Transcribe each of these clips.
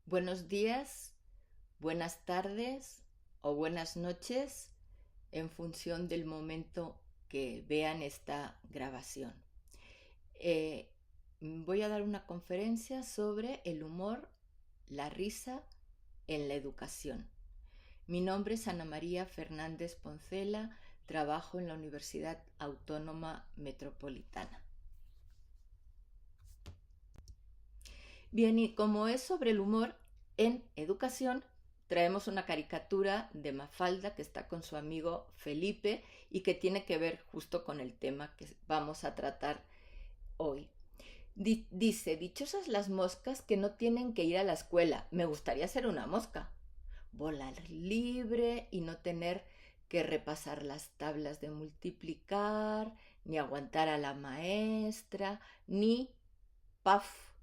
Buenos días, buenas tardes o buenas noches en función del momento que vean esta grabación. Eh, Voy a dar una conferencia sobre el humor, la risa en la educación. Mi nombre es Ana María Fernández Poncela, trabajo en la Universidad Autónoma Metropolitana. Bien, y como es sobre el humor en educación, traemos una caricatura de Mafalda que está con su amigo Felipe y que tiene que ver justo con el tema que vamos a tratar hoy. Dice, dichosas las moscas que no tienen que ir a la escuela. Me gustaría ser una mosca. Volar libre y no tener que repasar las tablas de multiplicar, ni aguantar a la maestra, ni, paf,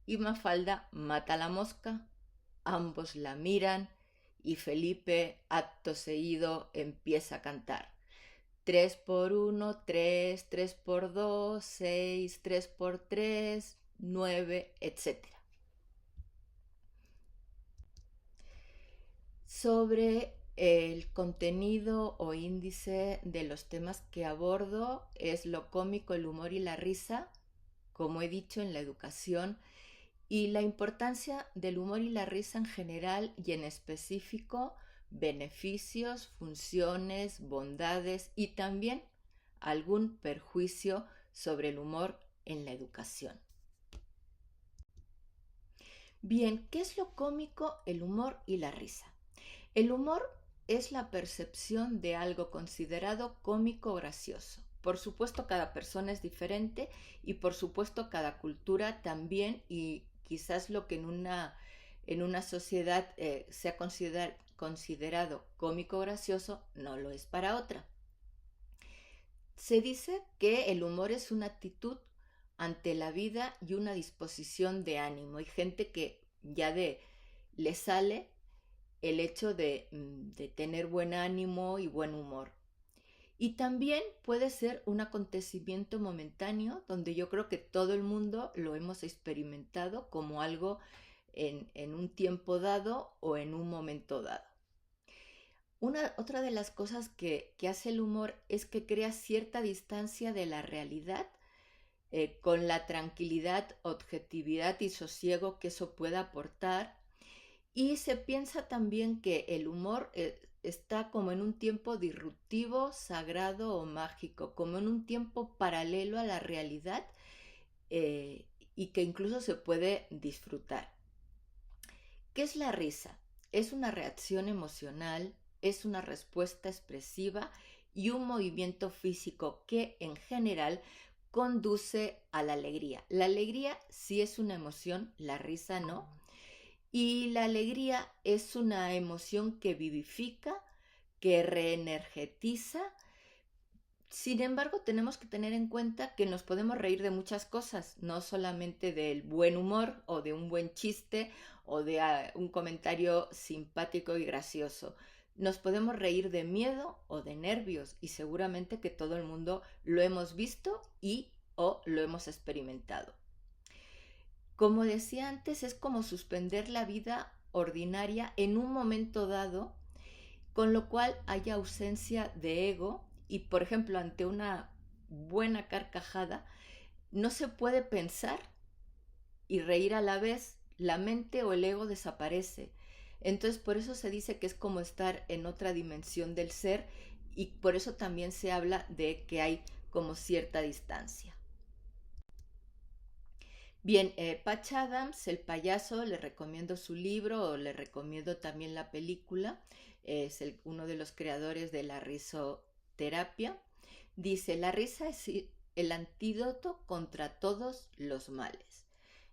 y Mafalda mata a la mosca. Ambos la miran y Felipe, acto seguido, empieza a cantar. 3 por 1, 3, 3 por 2, 6, 3 por 3, 9, etc. Sobre el contenido o índice de los temas que abordo es lo cómico, el humor y la risa, como he dicho en la educación, y la importancia del humor y la risa en general y en específico, beneficios, funciones, bondades y también algún perjuicio sobre el humor en la educación. Bien, ¿qué es lo cómico, el humor y la risa? El humor es la percepción de algo considerado cómico o gracioso. Por supuesto, cada persona es diferente y por supuesto cada cultura también, y quizás lo que en una sociedad sea considerado cómico o gracioso no lo es para otra. Se dice que el humor es una actitud ante la vida y una disposición de ánimo. Hay gente que le sale el hecho de tener buen ánimo y buen humor. Y también puede ser un acontecimiento momentáneo donde yo creo que todo el mundo lo hemos experimentado como algo en un tiempo dado o en un momento dado. Otra de las cosas que hace el humor es que crea cierta distancia de la realidad con la tranquilidad, objetividad y sosiego que eso pueda aportar. Y se piensa también que el humor está como en un tiempo disruptivo, sagrado o mágico, como en un tiempo paralelo a la realidad y que incluso se puede disfrutar. ¿Qué es la risa? Es una reacción emocional, es una respuesta expresiva y un movimiento físico que en general conduce a la alegría. La alegría sí es una emoción, la risa no. Y la alegría es una emoción que vivifica, que reenergetiza. Sin embargo, tenemos que tener en cuenta que nos podemos reír de muchas cosas, no solamente del buen humor o de un buen chiste o de un comentario simpático y gracioso. Nos podemos reír de miedo o de nervios y seguramente que todo el mundo lo hemos visto y o lo hemos experimentado. Como decía antes, es como suspender la vida ordinaria en un momento dado, con lo cual hay ausencia de ego y, por ejemplo, ante una buena carcajada, no se puede pensar y reír a la vez, la mente o el ego desaparece. Entonces, por eso se dice que es como estar en otra dimensión del ser y por eso también se habla de que hay como cierta distancia. Bien, Patch Adams, el payaso, le recomiendo su libro o le recomiendo también la película. Es uno de los creadores de la risoterapia. Dice, la risa es el antídoto contra todos los males.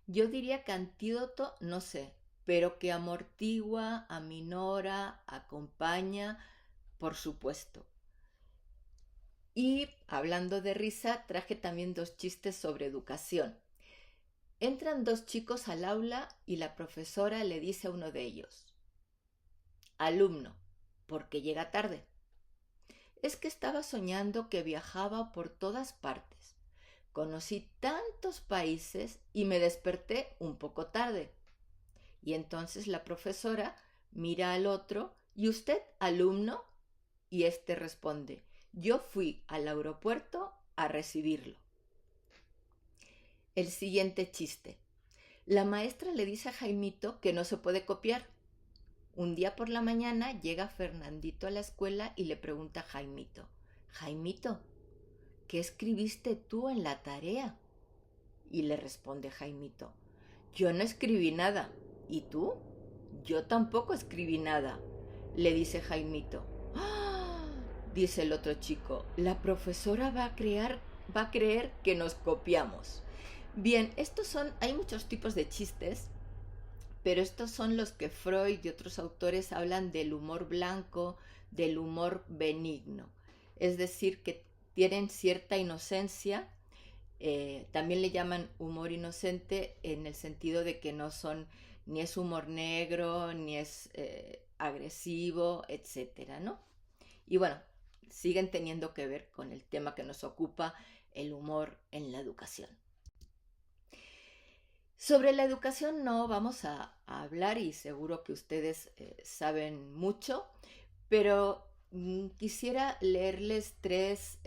Yo diría que antídoto, no sé, pero que amortigua, aminora, acompaña, por supuesto. Y hablando de risa, traje también dos chistes sobre educación. Entran dos chicos al aula y la profesora le dice a uno de ellos, alumno, ¿por qué llega tarde? Es que estaba soñando que viajaba por todas partes. Conocí tantos países y me desperté un poco tarde. Y entonces la profesora mira al otro, ¿y usted, alumno? Y este responde, yo fui al aeropuerto a recibirlo. El siguiente chiste. La maestra le dice a Jaimito que no se puede copiar. Un día por la mañana llega Fernandito a la escuela y le pregunta a Jaimito, Jaimito, ¿qué escribiste tú en la tarea? Y le responde Jaimito, yo no escribí nada. ¿Y tú? Yo tampoco escribí nada. Le dice Jaimito. ¡Ah! Dice el otro chico, la profesora va a creer que nos copiamos. Bien, hay muchos tipos de chistes, pero estos son los que Freud y otros autores hablan del humor blanco, del humor benigno. Es decir, que tienen cierta inocencia. También le llaman humor inocente en el sentido de que no son, ni es humor negro, ni es agresivo, etcétera, ¿no? Y bueno, siguen teniendo que ver con el tema que nos ocupa, el humor en la educación. Sobre la educación no vamos a hablar y seguro que ustedes saben mucho, pero quisiera leerles tres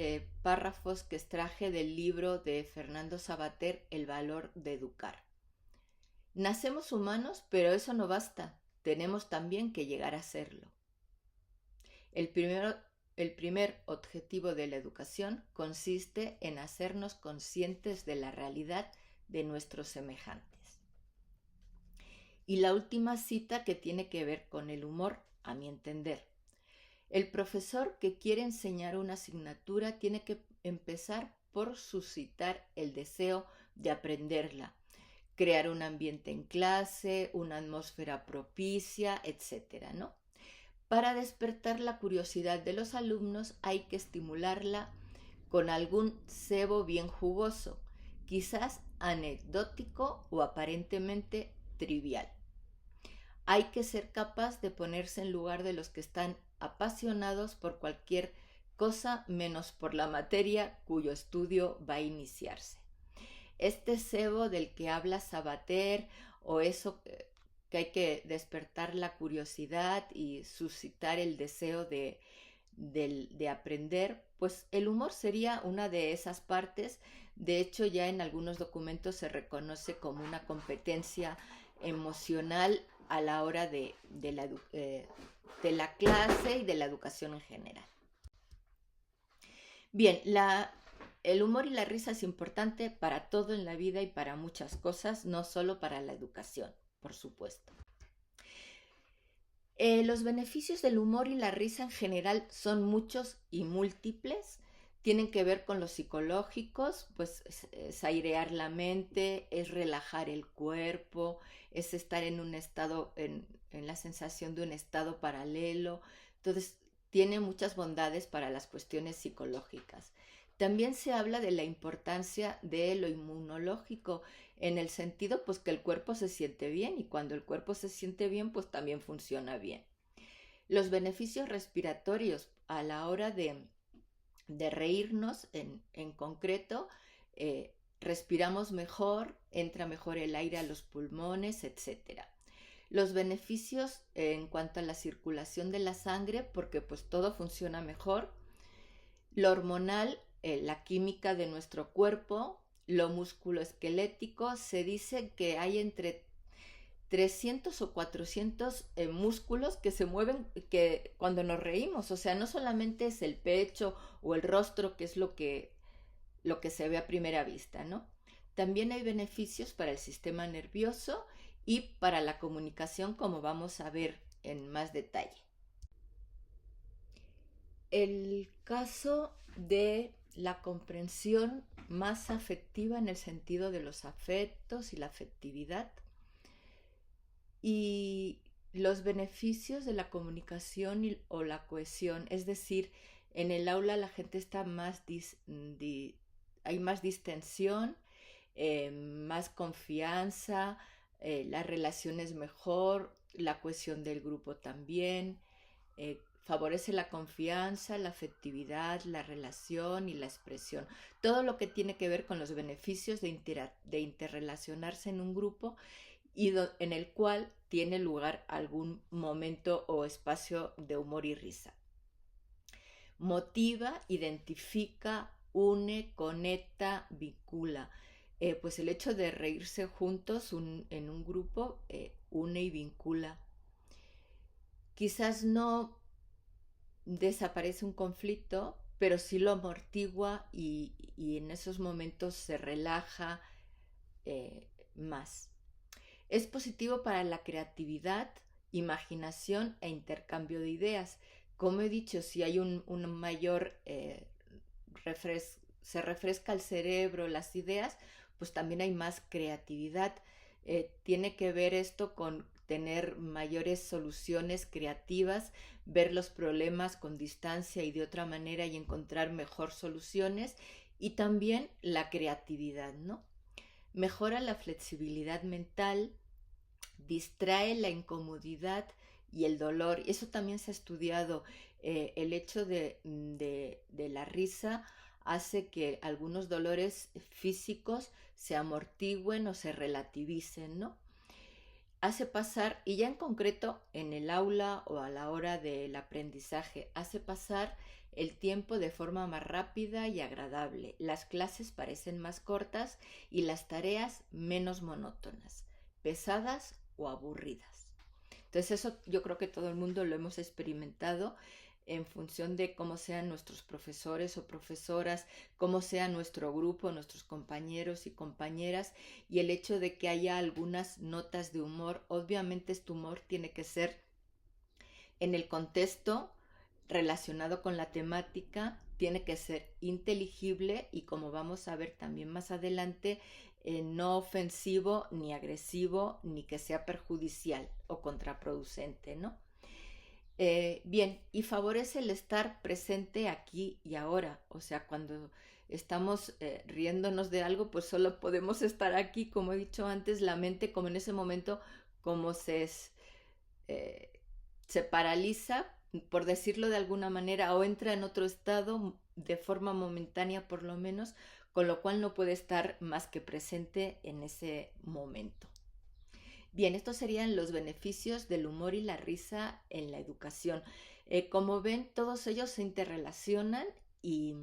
párrafos que extraje del libro de Fernando Savater, El valor de educar. Nacemos humanos, pero eso no basta. Tenemos también que llegar a serlo. El primer objetivo de la educación consiste en hacernos conscientes de la realidad de nuestros semejantes. Y la última cita que tiene que ver con el humor, a mi entender. El profesor que quiere enseñar una asignatura tiene que empezar por suscitar el deseo de aprenderla, crear un ambiente en clase, una atmósfera propicia, etcétera, ¿no? Para despertar la curiosidad de los alumnos hay que estimularla con algún cebo bien jugoso, quizás anecdótico o aparentemente trivial. Hay que ser capaz de ponerse en lugar de los que están apasionados por cualquier cosa menos por la materia cuyo estudio va a iniciarse. Este cebo del que habla Savater, o eso que hay que despertar la curiosidad y suscitar el deseo de aprender, pues el humor sería una de esas partes. De hecho, ya en algunos documentos se reconoce como una competencia emocional a la hora de la clase y de la educación en general. Bien, el humor y la risa es importante para todo en la vida y para muchas cosas, no solo para la educación, por supuesto. Los beneficios del humor y la risa en general son muchos y múltiples. Tienen que ver con los psicológicos, pues es airear la mente, es relajar el cuerpo, es estar en un estado, en la sensación de un estado paralelo. Entonces, tiene muchas bondades para las cuestiones psicológicas. También se habla de la importancia de lo inmunológico, en el sentido pues que el cuerpo se siente bien, y cuando el cuerpo se siente bien pues también funciona bien. Los beneficios respiratorios a la hora de reírnos en concreto, respiramos mejor, entra mejor el aire a los pulmones, etcétera. Los beneficios en cuanto a la circulación de la sangre, porque pues todo funciona mejor. Lo hormonal, la química de nuestro cuerpo. Lo musculoesquelético, se dice que hay entre 300 o 400 músculos que se mueven cuando nos reímos. O sea, no solamente es el pecho o el rostro, que es lo que se ve a primera vista, ¿no? También hay beneficios para el sistema nervioso y para la comunicación, como vamos a ver en más detalle. El caso de la comprensión más afectiva en el sentido de los afectos y la afectividad, y los beneficios de la comunicación o la cohesión, es decir, en el aula la gente está hay más distensión, más confianza, la relación es mejor, la cohesión del grupo también, favorece la confianza, la afectividad, la relación y la expresión. Todo lo que tiene que ver con los beneficios de interrelacionarse en un grupo y en el cual tiene lugar algún momento o espacio de humor y risa. Motiva, identifica, une, conecta, vincula. Pues el hecho de reírse juntos en un grupo une y vincula. Quizás no desaparece un conflicto, pero sí lo amortigua y en esos momentos se relaja más. Es positivo para la creatividad, imaginación e intercambio de ideas. Como he dicho, si hay un mayor se refresca el cerebro, las ideas, pues también hay más creatividad. Tiene que ver esto con tener mayores soluciones creativas, ver los problemas con distancia y de otra manera y encontrar mejor soluciones, y también la creatividad, ¿no? Mejora la flexibilidad mental, distrae la incomodidad y el dolor. Eso también se ha estudiado. El hecho de la risa hace que algunos dolores físicos se amortigüen o se relativicen, ¿no? Hace pasar, y ya en concreto en el aula o a la hora del aprendizaje, hace pasar el tiempo de forma más rápida y agradable. Las clases parecen más cortas y las tareas menos monótonas, pesadas o aburridas. Entonces eso yo creo que todo el mundo lo hemos experimentado en función de cómo sean nuestros profesores o profesoras, cómo sea nuestro grupo, nuestros compañeros y compañeras, y el hecho de que haya algunas notas de humor. Obviamente este humor tiene que ser en el contexto relacionado con la temática, tiene que ser inteligible y, como vamos a ver también más adelante, no ofensivo ni agresivo ni que sea perjudicial o contraproducente, ¿no? Bien, y favorece el estar presente aquí y ahora. O sea, cuando estamos riéndonos de algo, pues solo podemos estar aquí, como he dicho antes, la mente como en ese momento, como eh, se paraliza, por decirlo de alguna manera, o entra en otro estado de forma momentánea por lo menos, con lo cual no puede estar más que presente en ese momento. Bien, estos serían los beneficios del humor y la risa en la educación. Como ven, todos ellos se interrelacionan y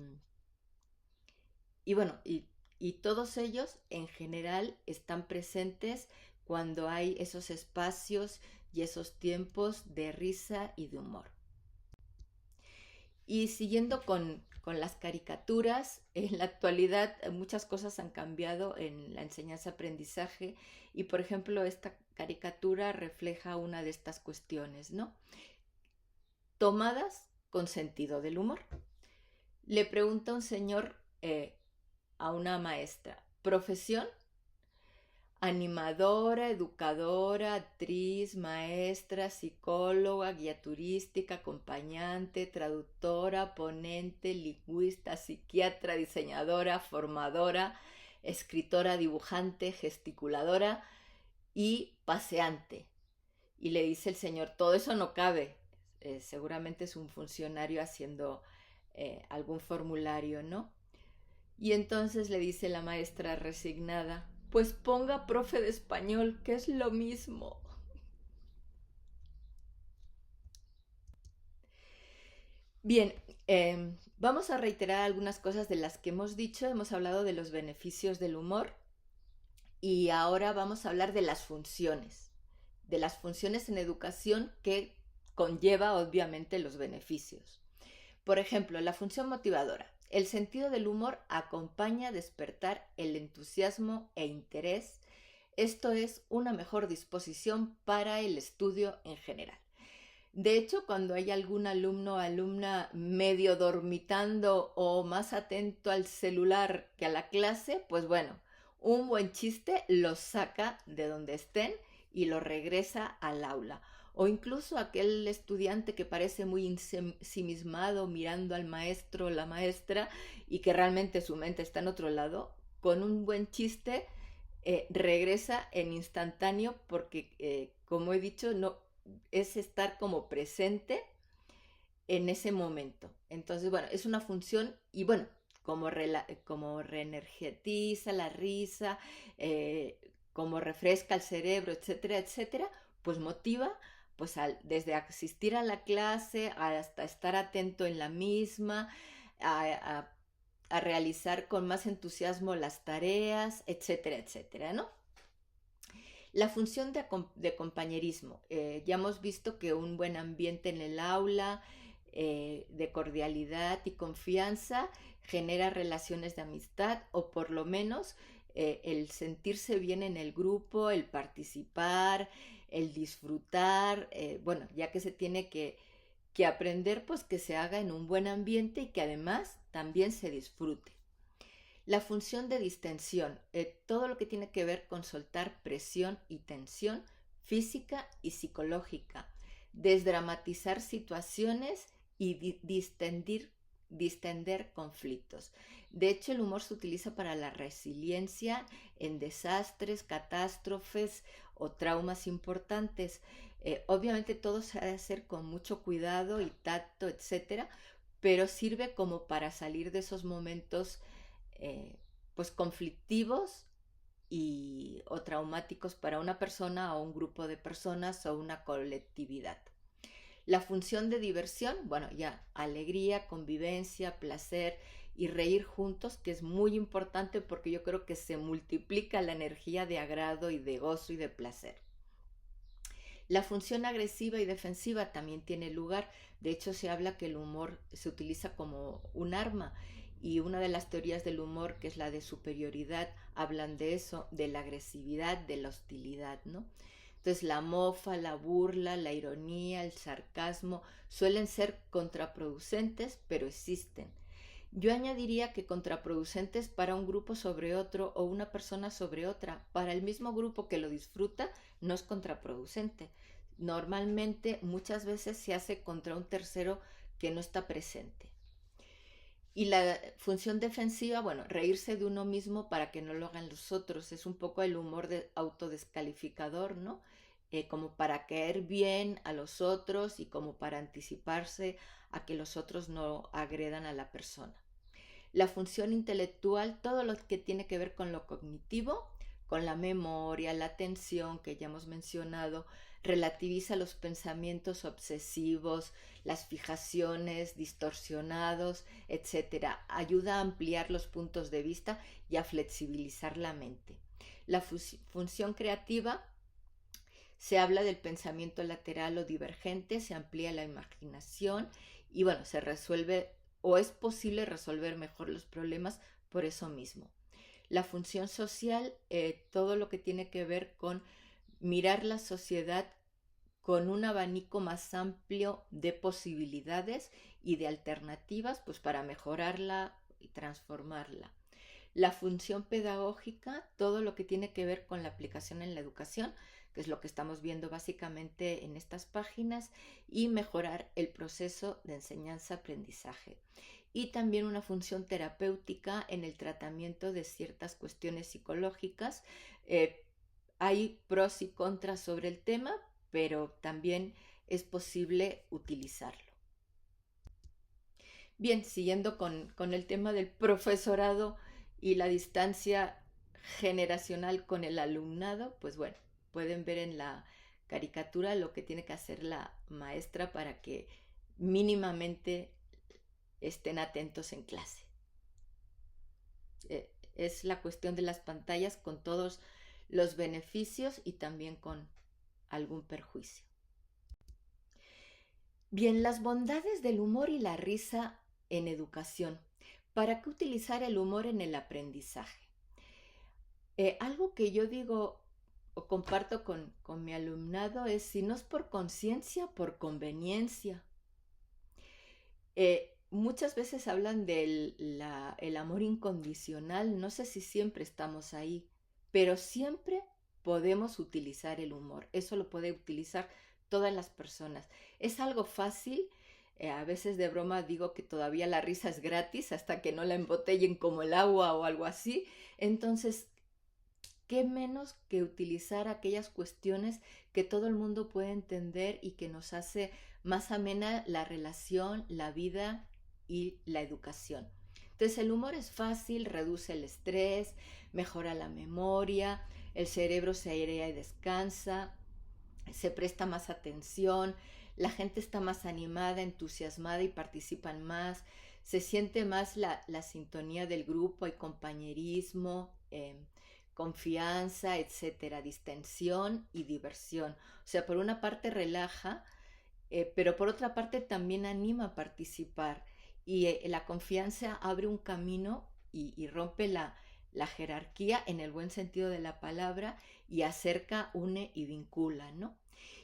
bueno, y todos ellos en general están presentes cuando hay esos espacios y esos tiempos de risa y de humor. Y siguiendo con las caricaturas, en la actualidad muchas cosas han cambiado en la enseñanza-aprendizaje y, por ejemplo, esta caricatura refleja una de estas cuestiones, ¿no? Tomadas con sentido del humor. Le pregunta un señor a una maestra, ¿profesión? Animadora, educadora, actriz, maestra, psicóloga, guía turística, acompañante, traductora, ponente, lingüista, psiquiatra, diseñadora, formadora, escritora, dibujante, gesticuladora y paseante. Y le dice el señor, todo eso no cabe. Seguramente es un funcionario haciendo algún formulario, ¿no? Y entonces le dice la maestra resignada, pues ponga profe de español, que es lo mismo. Bien, vamos a reiterar algunas cosas de las que hemos dicho. Hemos hablado de los beneficios del humor y ahora vamos a hablar de las funciones en educación que conlleva obviamente los beneficios. Por ejemplo, la función motivadora. El sentido del humor acompaña a despertar el entusiasmo e interés. Esto es una mejor disposición para el estudio en general. De hecho, cuando hay algún alumno o alumna medio dormitando o más atento al celular que a la clase, pues bueno, un buen chiste los saca de donde estén y los regresa al aula. O incluso aquel estudiante que parece muy ensimismado mirando al maestro o la maestra y que realmente su mente está en otro lado, con un buen chiste regresa en instantáneo porque, como he dicho, no es estar como presente en ese momento. Entonces, bueno, es una función y bueno, como reenergetiza la risa, como refresca el cerebro, etcétera, etcétera, pues motiva pues desde asistir a la clase hasta estar atento en la misma, a, a, a realizar con más entusiasmo las tareas, etcétera, etcétera, ¿no? La función de compañerismo. Ya hemos visto que un buen ambiente en el aula, de cordialidad y confianza, genera relaciones de amistad o por lo menos el sentirse bien en el grupo, el participar, el disfrutar, bueno, ya que se tiene que aprender, pues que se haga en un buen ambiente y que además también se disfrute. La función de distensión, todo lo que tiene que ver con soltar presión y tensión física y psicológica, desdramatizar situaciones y distender conflictos. De hecho, el humor se utiliza para la resiliencia en desastres, catástrofes o traumas importantes. Obviamente todo se ha de hacer con mucho cuidado y tacto, etcétera, pero sirve como para salir de esos momentos pues conflictivos o traumáticos para una persona o un grupo de personas o una colectividad. La función de diversión, bueno, ya alegría, convivencia, placer y reír juntos, que es muy importante porque yo creo que se multiplica la energía de agrado y de gozo y de placer. La función agresiva y defensiva también tiene lugar. De hecho, se habla que el humor se utiliza como un arma y una de las teorías del humor, que es la de superioridad, hablan de eso, de la agresividad, de la hostilidad, ¿no? Entonces, la mofa, la burla, la ironía, el sarcasmo suelen ser contraproducentes, pero existen. Yo añadiría que contraproducentes para un grupo sobre otro o una persona sobre otra. Para el mismo grupo que lo disfruta, no es contraproducente. Normalmente, muchas veces se hace contra un tercero que no está presente. Y la función defensiva, bueno, reírse de uno mismo para que no lo hagan los otros. Es un poco el humor autodescalificador, ¿no? Como para caer bien a los otros y como para anticiparse a que los otros no agredan a la persona. La función intelectual, todo lo que tiene que ver con lo cognitivo, con la memoria, la atención que ya hemos mencionado, relativiza los pensamientos obsesivos, las fijaciones distorsionados, etcétera. Ayuda a ampliar los puntos de vista y a flexibilizar la mente. La función creativa, se habla del pensamiento lateral o divergente, se amplía la imaginación y bueno, se resuelve o es posible resolver mejor los problemas por eso mismo. La función social, todo lo que tiene que ver con mirar la sociedad con un abanico más amplio de posibilidades y de alternativas, pues para mejorarla y transformarla. La función pedagógica, todo lo que tiene que ver con la aplicación en la educación, que es lo que estamos viendo básicamente en estas páginas, y mejorar el proceso de enseñanza-aprendizaje. Y también una función terapéutica en el tratamiento de ciertas cuestiones psicológicas. Hay pros y contras sobre el tema, pero también es posible utilizarlo. Bien, siguiendo con el tema del profesorado y la distancia generacional con el alumnado, pues bueno, pueden ver en la caricatura lo que tiene que hacer la maestra para que mínimamente estén atentos en clase. Es la cuestión de las pantallas con todos los beneficios y también con algún perjuicio. Bien, las bondades del humor y la risa en educación. ¿Para qué utilizar el humor en el aprendizaje? Algo que yo digo o comparto con mi alumnado es, si no es por conciencia, por conveniencia. Muchas veces hablan del el amor incondicional, no sé si siempre estamos ahí, pero siempre podemos utilizar el humor, eso lo puede utilizar todas las personas. Es algo fácil, a veces de broma digo que todavía la risa es gratis hasta que no la embotellen como el agua o algo así, entonces qué menos que utilizar aquellas cuestiones que todo el mundo puede entender y que nos hace más amena la relación, la vida y la educación. Entonces el humor es fácil, reduce el estrés, mejora la memoria, el cerebro se airea y descansa, se presta más atención, la gente está más animada, entusiasmada y participan más, se siente más la sintonía del grupo, hay compañerismo, confianza, etcétera, distensión y diversión. O sea, por una parte relaja, pero por otra parte también anima a participar y la confianza abre un camino y rompe la jerarquía en el buen sentido de la palabra y acerca, une y vincula, ¿no?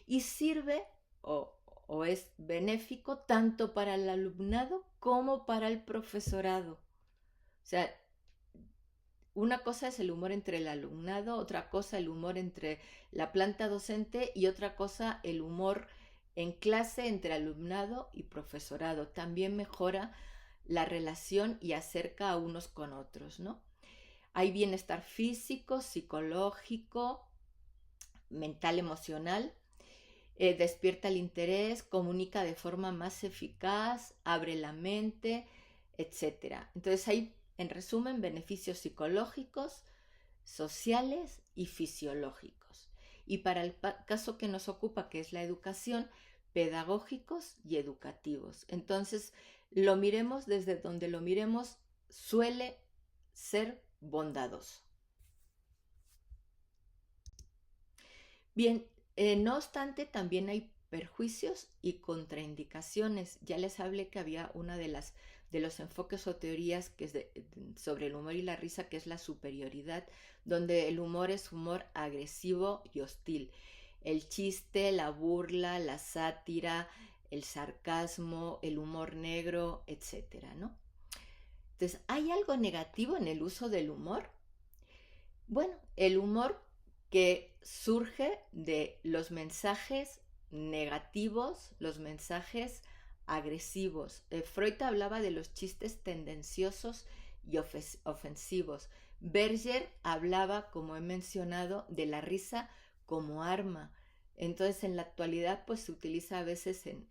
Y sirve o, o es benéfico tanto para el alumnado como para el profesorado. O sea, una cosa es el humor entre el alumnado, otra cosa el humor entre la planta docente y otra cosa el humor en clase entre alumnado y profesorado. También mejora la relación y acerca a unos con otros, ¿no? Hay bienestar físico, psicológico, mental, emocional, despierta el interés, comunica de forma más eficaz, abre la mente, etcétera. Entonces hay, en resumen, beneficios psicológicos, sociales y fisiológicos. Y para el caso que nos ocupa, que es la educación, pedagógicos y educativos. Entonces, lo miremos desde donde lo miremos, suele ser bondadoso. Bien, no obstante, también hay perjuicios y contraindicaciones. Ya les hablé que había una de los enfoques o teorías que es sobre el humor y la risa, que es la superioridad, donde el humor es humor agresivo y hostil. El chiste, la burla, la sátira, el sarcasmo, el humor negro, etcétera, ¿no? Entonces, ¿hay algo negativo en el uso del humor? Bueno, el humor que surge de los mensajes negativos, los mensajes agresivos. Freud hablaba de los chistes tendenciosos y ofensivos. Berger hablaba, como he mencionado, de la risa como arma. Entonces, en la actualidad, pues se utiliza a veces en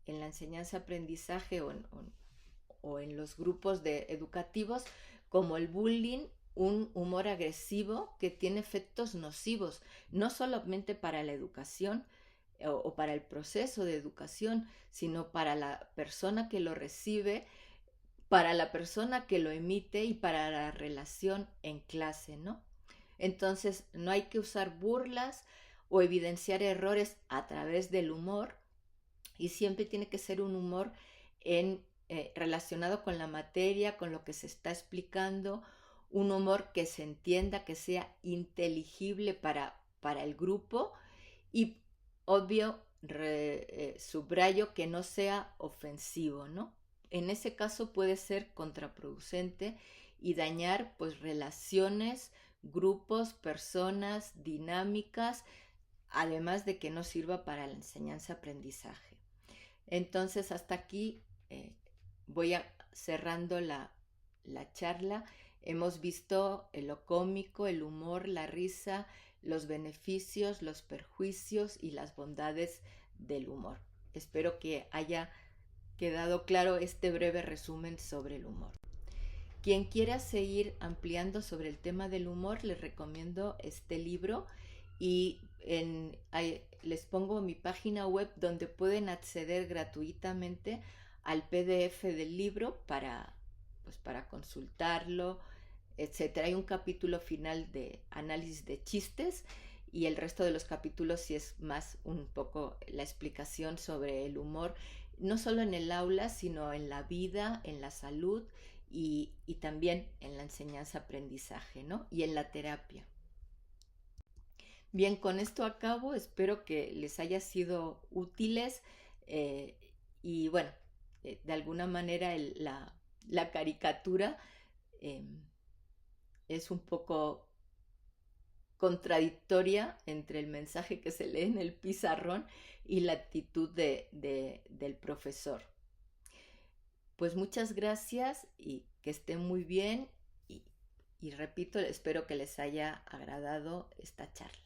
la enseñanza-aprendizaje o en los grupos educativos como el bullying, un humor agresivo que tiene efectos nocivos, no solamente para la educación o para el proceso de educación, sino para la persona que lo recibe, para la persona que lo emite y para la relación en clase, ¿no? Entonces, no hay que usar burlas o evidenciar errores a través del humor, y siempre tiene que ser un humor relacionado con la materia, con lo que se está explicando, un humor que se entienda, que sea inteligible para el grupo y, obvio, subrayo, que no sea ofensivo, ¿no? En ese caso puede ser contraproducente y dañar, pues, relaciones, grupos, personas, dinámicas, además de que no sirva para la enseñanza-aprendizaje. Entonces, hasta aquí voy cerrando la charla. Hemos visto lo cómico, el humor, la risa, los beneficios, los perjuicios y las bondades del humor. Espero que haya quedado claro este breve resumen sobre el humor. Quien quiera seguir ampliando sobre el tema del humor, les recomiendo este libro y les pongo mi página web donde pueden acceder gratuitamente al PDF del libro para consultarlo, etcétera. Hay un capítulo final de análisis de chistes y el resto de los capítulos sí es más un poco la explicación sobre el humor, no solo en el aula, sino en la vida, en la salud y también en la enseñanza-aprendizaje, ¿no? Y en la terapia. Bien, con esto acabo. Espero que les haya sido útiles y bueno, de alguna manera la caricatura es un poco contradictoria entre el mensaje que se lee en el pizarrón y la actitud del profesor. Pues muchas gracias y que estén muy bien y repito, espero que les haya agradado esta charla.